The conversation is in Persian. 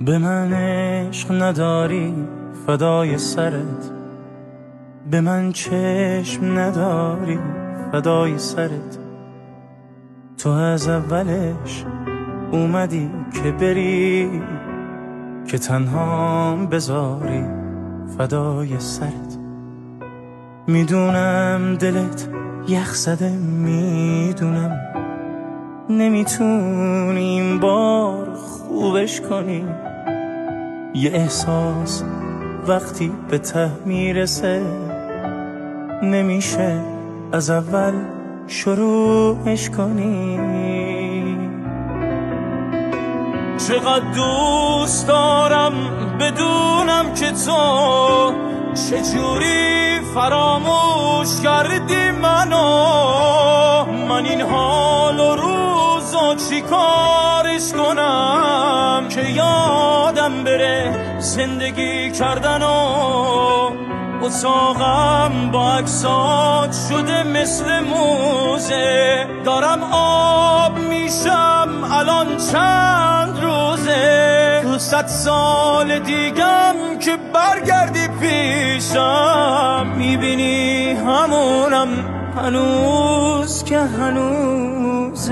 به من عشق نداری فدای سرت، به من چشم نداری فدای سرت. تو از اولش اومدی که بری، که تنهام بذاری فدای سرت. میدونم دلت یخ زده، میدونم نمیتونی این بار خوبش کنی. یه احساس وقتی به ته میرسه، نمیشه از اول شروعش کنی. چقدر دوست دارم بدونم که تو چجوری فراموش کردی منو. من این حال و روزو چی کارش کنم که یادم بره زندگی کردن و اتاقم با عکسات شده مثل موزه. دارم آب میشم الان چند روزه، تو 100 سال دیگم که برگردی پیشم، میبینی همونم هنوز که هنوزه.